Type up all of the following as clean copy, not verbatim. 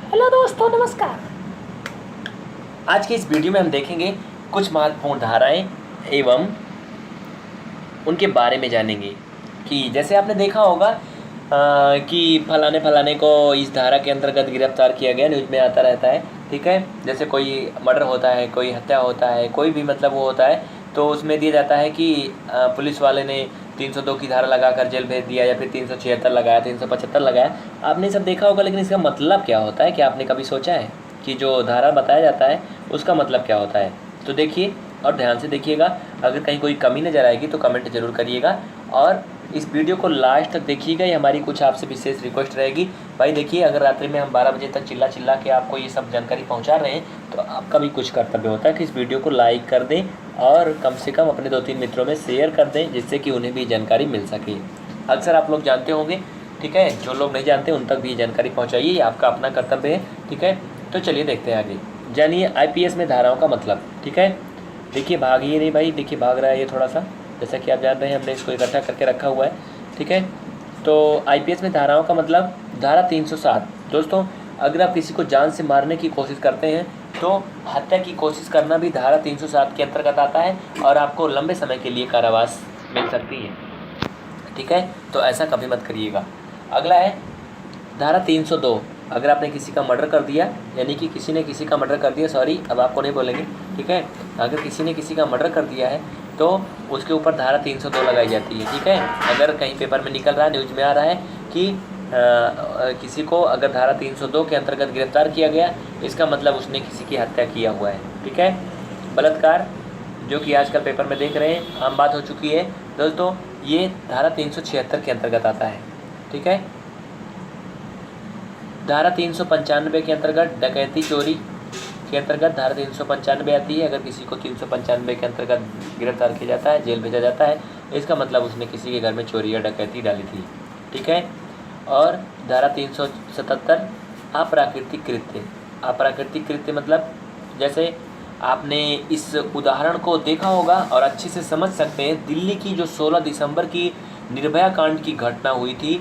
Hello दोस्तों, नमस्कार। आज की इस वीडियो में हम देखेंगे कुछ महत्वपूर्ण धाराएं एवं उनके बारे में जानेंगे कि जैसे आपने देखा होगा कि फलाने फलाने को इस धारा के अंतर्गत गिरफ्तार किया गया, न्यूज़ में आता रहता है। ठीक है, जैसे कोई मर्डर होता है, कोई हत्या होता है, कोई भी मतलब वो होता है तो उसमें दिया जाता है कि पुलिस वाले ने 302 की धारा लगाकर जेल भेज दिया, या फिर 376 लगाया, 375 लगाया। आपने ये सब देखा होगा, लेकिन इसका मतलब क्या होता है? क्या आपने कभी सोचा है कि जो धारा बताया जाता है उसका मतलब क्या होता है? तो देखिए और ध्यान से देखिएगा। अगर कहीं कोई कमी नज़र आएगी तो कमेंट ज़रूर करिएगा, और इस वीडियो को लास्ट तक देखिएगा। ये हमारी कुछ आपसे विशेष रिक्वेस्ट रहेगी। भाई देखिए, अगर रात्रि में हम 12 बजे तक चिल्ला चिल्ला के आपको ये सब जानकारी पहुंचा रहे हैं तो आपका भी कुछ कर्तव्य होता है कि इस वीडियो को लाइक कर दें और कम से कम अपने 2-3 मित्रों में शेयर कर दें, जिससे कि उन्हें भी जानकारी मिल सके। अक्सर आप लोग जानते होंगे, ठीक है, जो लोग नहीं जानते उन तक भी जानकारी पहुँचाइए, ये आपका अपना कर्तव्य है। ठीक है, तो चलिए देखते हैं आगे। जानिए IPS में धाराओं का मतलब। ठीक है, देखिए भागिए नहीं भाई, देखिए भाग रहा है ये थोड़ा सा, जैसा कि आप जान रहे हैं हमने इसको इकट्ठा करके रखा हुआ है। ठीक है, तो IPS में धाराओं का मतलब धारा 307। दोस्तों, अगर आप किसी को जान से मारने की कोशिश करते हैं तो हत्या की कोशिश करना भी धारा 307 के अंतर्गत आता है और आपको लंबे समय के लिए कारावास मिल सकती है। ठीक है, तो ऐसा कभी मत करिएगा। अगला है धारा 302। अगर आपने किसी का मर्डर कर दिया, यानी कि किसी ने किसी का मर्डर कर दिया, सॉरी अब आपको नहीं बोलेंगे। ठीक है, अगर किसी ने किसी का मर्डर कर दिया है तो उसके ऊपर धारा 302 लगाई जाती है। ठीक है, अगर कहीं पेपर में निकल रहा है, न्यूज़ में आ रहा है कि किसी को अगर धारा 302 के अंतर्गत गिरफ्तार किया गया, इसका मतलब उसने किसी की हत्या किया हुआ है। ठीक है, बलात्कार, जो कि आजकल पेपर में देख रहे हैं, आम बात हो चुकी है दोस्तों, ये धारा 376 के अंतर्गत आता है। ठीक है, धारा 395 के अंतर्गत डकैती चोरी के अंतर्गत धारा 395 आती है। अगर किसी को 395 के अंतर्गत गिरफ्तार किया जाता है, जेल भेजा जाता है, इसका मतलब उसने किसी के घर में चोरी या डकैती डाली थी। ठीक है, और धारा 377 अप्राकृतिक कृत्य। अप्राकृतिक कृत्य मतलब जैसे आपने इस उदाहरण को देखा होगा और अच्छे से समझ सकते हैं। दिल्ली की जो 16 दिसंबर की निर्भया कांड की घटना हुई थी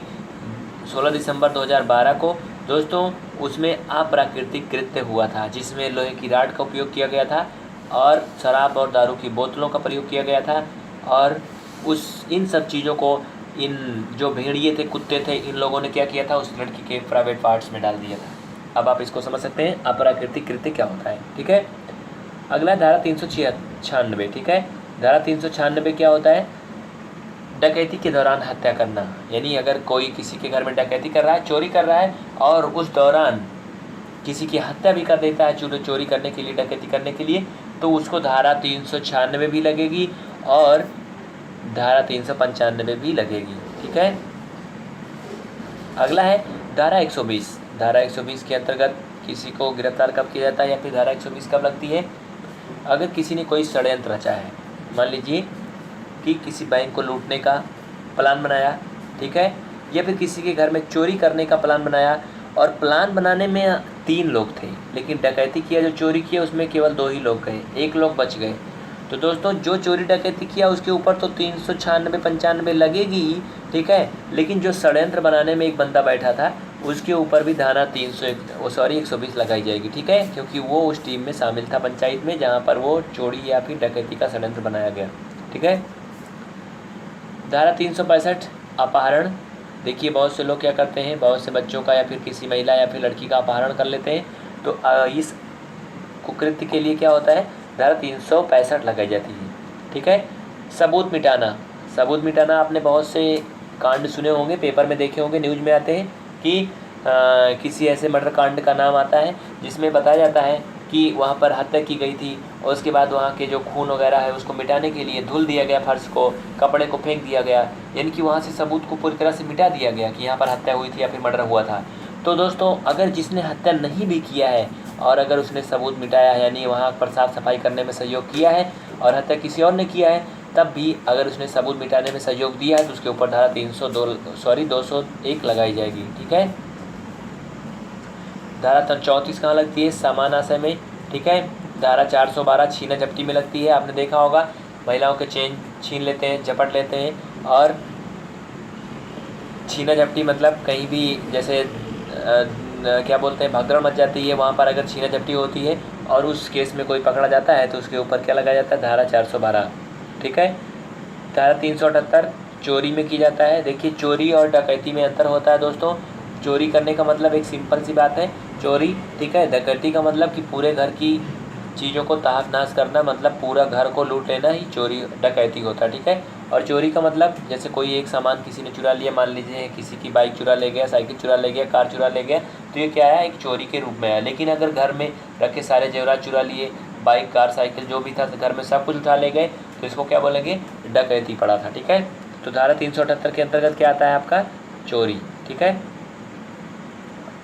16 दिसंबर 2012 को, दोस्तों उसमें अप्राकृतिक कृत्य हुआ था, जिसमें लोहे की राड का उपयोग किया गया था और शराब और दारू की बोतलों का प्रयोग किया गया था। और इन सब चीज़ों को इन जो भेड़िए थे, कुत्ते थे, इन लोगों ने क्या किया था, उस लड़की के प्राइवेट पार्ट्स में डाल दिया था। अब आप इसको समझ सकते हैं अप्राकृतिक कृत्य क्या होता है। ठीक है, अगला धारा 396। ठीक है, धारा 396 क्या होता है? डकैती के दौरान हत्या करना। यानी अगर कोई किसी के घर में डकैती कर रहा है, चोरी कर रहा है, और उस दौरान किसी की हत्या भी कर देता है चोरी करने के लिए, डकैती करने के लिए, तो उसको धारा 396 भी लगेगी और धारा 395 भी लगेगी। ठीक है, अगला है धारा 120। धारा 120 के अंतर्गत किसी को गिरफ्तार कब किया जाता है, या फिर धारा 120 कब लगती है? अगर किसी ने कोई षड्यंत्र रचा है, मान लीजिए कि किसी बैंक को लूटने का प्लान बनाया, ठीक है, या फिर किसी के घर में चोरी करने का प्लान बनाया, और प्लान बनाने में 3 लोग थे, लेकिन डकैती किया, जो चोरी किया उसमें केवल 2 ही लोग गए, 1 लोग बच गए। तो दोस्तों, जो चोरी डकैती किया उसके ऊपर तो 396-95 लगेगी ही। ठीक है, लेकिन जो षड्यंत्र बनाने में एक बंदा बैठा था उसके ऊपर भी धारा 120 लगाई जाएगी। ठीक है, क्योंकि वो उस टीम में शामिल था पंचायत में, जहाँ पर वो चोरी या फिर डकैती का षड्यंत्र बनाया गया। ठीक है, धारा 365 अपहरण। देखिए बहुत से लोग क्या करते हैं, बहुत से बच्चों का या फिर किसी महिला या फिर लड़की का अपहरण कर लेते हैं, तो इस कुकृत्य के लिए क्या होता है, धारा 365 लगाई जाती है। ठीक है, सबूत मिटाना। सबूत मिटाना, आपने बहुत से कांड सुने होंगे, पेपर में देखे होंगे, न्यूज़ में आते हैं कि किसी ऐसे मर्डर कांड का नाम आता है जिसमें बताया जाता है कि वहाँ पर हत्या की गई थी, और उसके बाद वहाँ के जो खून वगैरह है उसको मिटाने के लिए धुल दिया गया, फर्श को, कपड़े को फेंक दिया गया, यानी कि वहाँ से सबूत को पूरी तरह से मिटा दिया गया कि यहाँ पर हत्या हुई थी या फिर मर्डर हुआ था। तो दोस्तों, अगर जिसने हत्या नहीं भी किया है और अगर उसने सबूत मिटाया है, यानी वहाँ पर साफ सफाई करने में सहयोग किया है, और हत्या किसी और ने किया है, तब भी अगर उसने सबूत मिटाने में सहयोग दिया है तो उसके ऊपर धारा 201 लगाई जाएगी। ठीक है, धारा 34 कहाँ लगती है? समान आशय में। ठीक है, धारा 412 छीना झपटी में लगती है। आपने देखा होगा, महिलाओं के चेन छीन लेते हैं, झपट लेते हैं, और छीना झपटी मतलब कहीं भी जैसे क्या बोलते हैं भगदड़ मच जाती है, वहाँ पर अगर छीना झपटी होती है और उस केस में कोई पकड़ा जाता है तो उसके ऊपर क्या लगाया जाता है, धारा 412। ठीक है। धारा 378 चोरी में की जाता है। देखिए चोरी और डकैती में अंतर होता है दोस्तों। चोरी करने का मतलब एक सिंपल सी बात है, चोरी। ठीक है। डकैती का मतलब कि पूरे घर की चीज़ों को तहस नहस करना, मतलब पूरा घर को लूट लेना ही चोरी डकैती होता है। ठीक है। और चोरी का मतलब जैसे कोई एक सामान किसी ने चुरा लिया, मान लीजिए किसी की बाइक चुरा ले गया, साइकिल चुरा ले गया, कार चुरा ले गया, तो ये क्या है, एक चोरी के रूप में है। लेकिन अगर घर में रखे सारे जेवरात चुरा लिए, बाइक कार साइकिल जो भी था घर में सब कुछ उठा ले गए, तो इसको क्या बोलेंगे, डकैती पड़ा था। ठीक है। तो धारा 378 के अंतर्गत क्या आता है आपका, चोरी। ठीक है।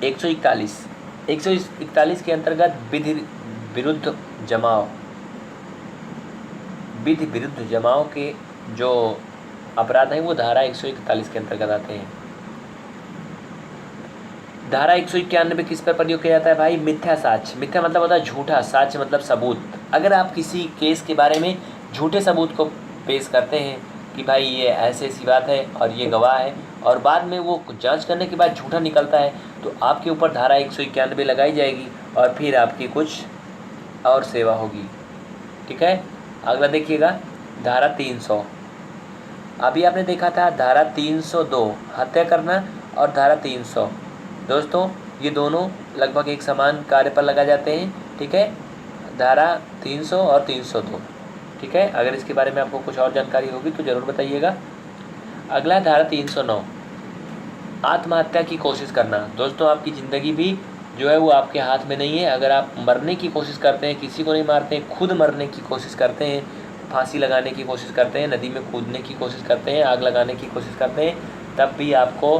141 के अंतर्गत विधि विरुद्ध जमाव, विधि विरुद्ध जमाव के जो अपराध हैं वो धारा 141 के अंतर्गत आते हैं। धारा 191 किस पर प्रयोग किया जाता है भाई, मिथ्या साक्ष्य। मिथ्या मतलब होता है झूठा, साक्ष्य मतलब सबूत। अगर आप किसी केस के बारे में झूठे सबूत को पेश करते हैं कि भाई ये ऐसी ऐसी बात है और ये गवाह है, और बाद में वो जांच करने के बाद झूठा निकलता है, तो आपके ऊपर धारा 191 लगाई जाएगी और फिर आपकी कुछ और सेवा होगी। ठीक है। अगला देखिएगा धारा 300। अभी आपने देखा था धारा 302 हत्या करना और धारा 300, दोस्तों ये दोनों लगभग एक समान कार्य पर लगा जाते हैं। ठीक है। धारा 300 और 302। ठीक है। अगर इसके बारे में आपको कुछ और जानकारी होगी तो ज़रूर बताइएगा। अगला धारा 309 आत्महत्या की कोशिश करना। दोस्तों आपकी ज़िंदगी भी जो है वो आपके हाथ में नहीं है। अगर आप मरने की कोशिश करते हैं, किसी को नहीं मारते हैं, खुद मरने की कोशिश करते हैं, फांसी लगाने की कोशिश करते हैं, नदी में कूदने की कोशिश करते हैं, आग लगाने की कोशिश करते हैं, तब भी आपको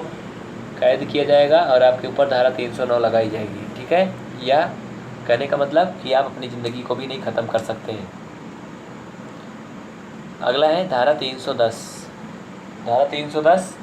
कैद किया जाएगा और आपके ऊपर धारा 309 लगाई जाएगी। ठीक है। या कहने का मतलब कि आप अपनी ज़िंदगी को भी नहीं ख़त्म कर सकते हैं। अगला है धारा 310। धारा 310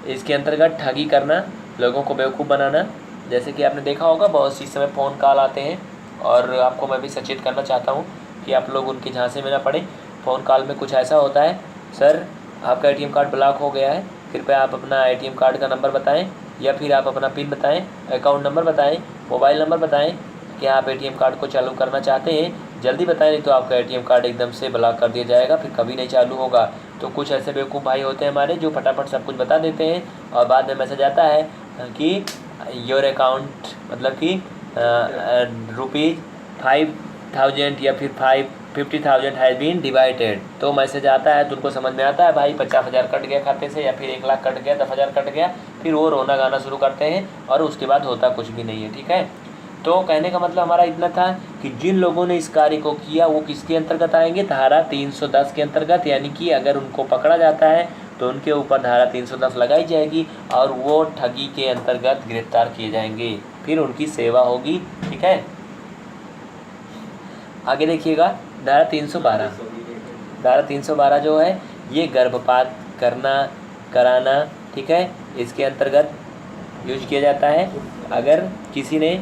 इसके अंतर्गत ठगी करना, लोगों को बेवकूफ़ बनाना। जैसे कि आपने देखा होगा बहुत सी समय फ़ोन कॉल आते हैं, और आपको मैं भी सचेत करना चाहता हूँ कि आप लोग उनके झांसे में ना पड़े। फ़ोन कॉल में कुछ ऐसा होता है, सर आपका ATM कार्ड ब्लॉक हो गया है, कृपया आप अपना ATM कार्ड का नंबर बताएं, या फिर आप अपना पिन बताएं, अकाउंट नंबर बताएं, मोबाइल नंबर बताएं कि आप ATM कार्ड को चालू करना चाहते हैं, जल्दी बताएं, नहीं तो आपका ATM कार्ड एकदम से ब्लॉक कर दिया जाएगा, फिर कभी नहीं चालू होगा। तो कुछ ऐसे बेवकूफ़ भाई होते हैं हमारे जो फटाफट सब कुछ बता देते हैं, और बाद में मैसेज आता है कि योर अकाउंट मतलब कि ₹5000 या फिर 50,000 हैज़ बीन डिवाइडेड। तो मैसेज आता है तो उनको समझ में आता है भाई 50,000 कट गया खाते से, या फिर 1 लाख कट गया, 10,000 कट गया, फिर वो रोना गाना शुरू करते हैं और उसके बाद होता कुछ भी नहीं है। ठीक है। तो कहने का मतलब हमारा इतना था कि जिन लोगों ने इस कार्य को किया वो किसके अंतर्गत आएंगे, धारा 310 के अंतर्गत। यानी कि अगर उनको पकड़ा जाता है तो उनके ऊपर धारा 310 लगाई जाएगी और वो ठगी के अंतर्गत गिरफ्तार किए जाएंगे, फिर उनकी सेवा होगी। ठीक है। आगे देखिएगा धारा 312। धारा 312 जो है ये गर्भपात कराना। ठीक है। इसके अंतर्गत यूज किया जाता है। अगर किसी ने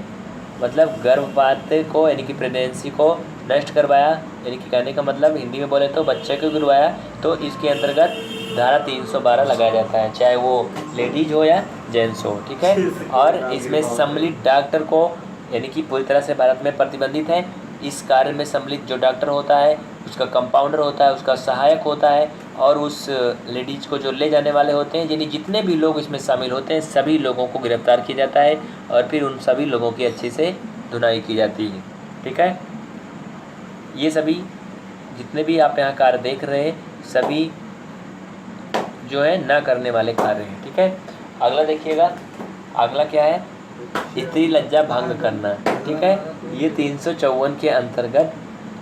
मतलब गर्भपात को यानी कि प्रेगनेंसी को नष्ट करवाया, यानी कि कहने का मतलब हिंदी में बोले तो बच्चे को गिरवाया, तो इसके अंतर्गत धारा 312 लगाया जाता है, चाहे वो लेडीज हो या जेंट्स हो। ठीक है। और इसमें सम्मिलित डॉक्टर को यानी कि पूरी तरह से भारत में प्रतिबंधित है। इस कार्य में सम्मिलित जो डॉक्टर होता है, उसका कंपाउंडर होता है, उसका सहायक होता है, और उस लेडीज़ को जो ले जाने वाले होते हैं, यानी जितने भी लोग इसमें शामिल होते हैं सभी लोगों को गिरफ्तार किया जाता है और फिर उन सभी लोगों की अच्छे से धुनाई की जाती है। ठीक है। ये सभी जितने भी आप यहाँ कार्य देख रहे हैं सभी जो है ना करने वाले कार्य हैं। ठीक है। अगला देखिएगा, अगला क्या है, स्त्री लज्जा भंग करना। ठीक है। ये 354 के अंतर्गत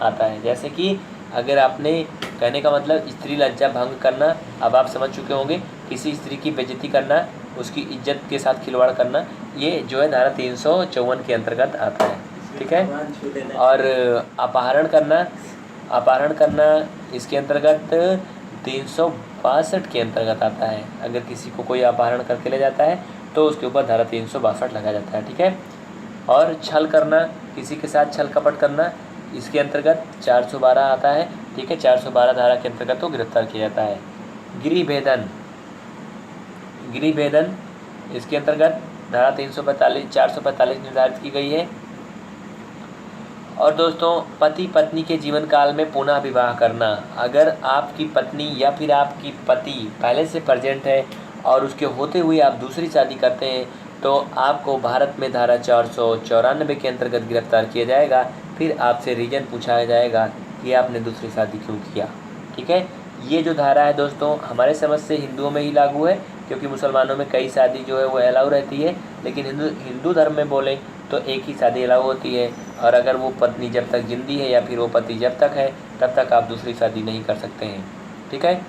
आता है। जैसे कि अगर आपने कहने का मतलब स्त्री लज्जा भंग करना, अब आप समझ चुके होंगे, किसी स्त्री की बेइज्जती करना, उसकी इज्जत के साथ खिलवाड़ करना, ये जो है धारा 354 के अंतर्गत आता है। ठीक है। और अपहरण करना इसके अंतर्गत 362 के अंतर्गत आता है। अगर किसी को कोई अपहरण करके ले जाता है तो उसके ऊपर धारा 362 लगाया जाता है। ठीक है। और छल करना, किसी के साथ छल कपट करना, इसके अंतर्गत 412 आता है। ठीक है। 412 धारा के अंतर्गत तो गिरफ्तार किया जाता है। गृह भेदन इसके अंतर्गत धारा 445 निर्धारित की गई है। और दोस्तों, पति पत्नी के जीवन काल में पुनः विवाह करना, अगर आपकी पत्नी या फिर आपकी पति पहले से प्रेजेंट है और उसके होते हुए आप दूसरी शादी करते हैं तो आपको भारत में धारा 494 के अंतर्गत गिरफ्तार किया जाएगा। फिर आपसे रीजन पूछा जाएगा कि आपने दूसरी शादी क्यों किया। ठीक है, ये जो धारा है दोस्तों हमारे समझ से हिंदुओं में ही लागू है, क्योंकि मुसलमानों में कई शादी जो है वो अलाउ रहती है, लेकिन हिंदू धर्म में बोले तो एक ही शादी अलाउ होती है। और अगर वो पत्नी जब तक जिंदी है या फिर वो पति जब तक है तब तक आप दूसरी शादी नहीं कर सकते हैं। ठीक है।